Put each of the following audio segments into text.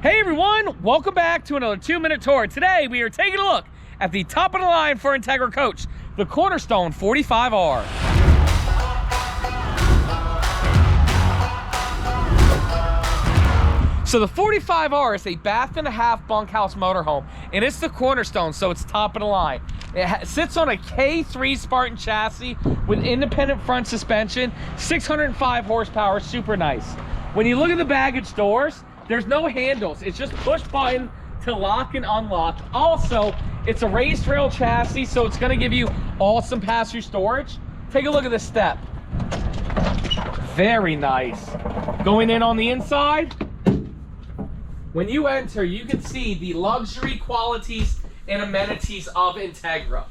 Hey everyone, welcome back to another 2-minute tour. Today we are taking a look at the top of the line for Entegra coach, the Cornerstone 40R. So the 45R is a bath and a half bunkhouse motorhome, and it's the Cornerstone, so it's top of the line. It sits on a K3 Spartan chassis with independent front suspension, 605 horsepower, super nice. When you look at the baggage doors, there's no handles. It's just push button to lock and unlock. Also, it's a raised rail chassis, so it's gonna give you awesome pass-through storage. Take a look at this step. Very nice. Going in on the inside, when you enter, you can see the luxury qualities and amenities of Entegra.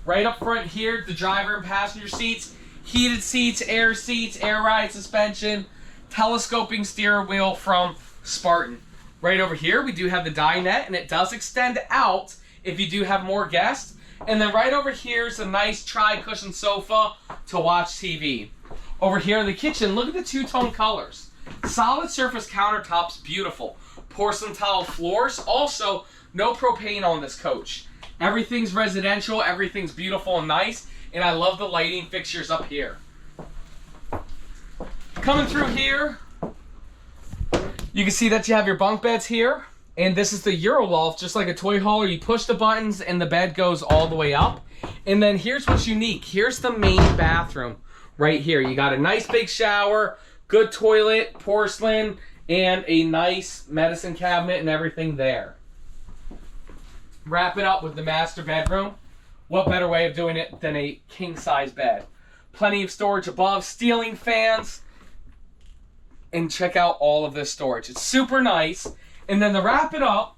Right up front here, the driver and passenger seats, heated seats, air ride suspension, telescoping steering wheel from Spartan. Right over here, we do have the dinette, and it does extend out if you do have more guests. And then right over here is a nice tri-cushion sofa to watch TV. Over here in the kitchen, look at the two-tone colors. Solid surface countertops, beautiful. Porcelain tile floors. Also, no propane on this coach. Everything's residential, everything's beautiful and nice, and I love the lighting fixtures up here. Coming through here, you can see that you have your bunk beds here, and this is the Euroloft, just like a toy hauler. You push the buttons and the bed goes all the way up. And then here's what's unique. Here's the main bathroom right here. You got a nice big shower, good toilet, porcelain, and a nice medicine cabinet and everything there. Wrap it up with the master bedroom. What better way of doing it than a king-size bed? Plenty of storage above, ceiling fans, and check out all of this storage. It's super nice. And then to wrap it up,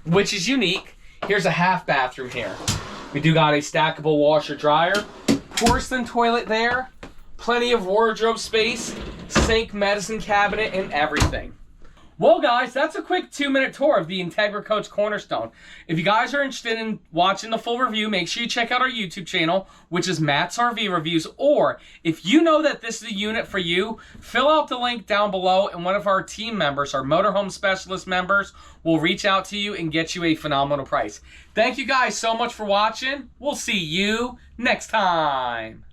which is unique, here's a half bathroom here. We do got a stackable washer dryer, porcelain toilet there, plenty of wardrobe space, sink, medicine cabinet, and everything. Well guys, that's a quick 2-minute tour of the Entegra Coach Cornerstone. If you guys are interested in watching the full review, make sure you check out our YouTube channel, which is Matt's RV Reviews. Or if you know that this is a unit for you, fill out the link down below and one of our team members, our Motorhome Specialist members, will reach out to you and get you a phenomenal price. Thank you guys so much for watching. We'll see you next time.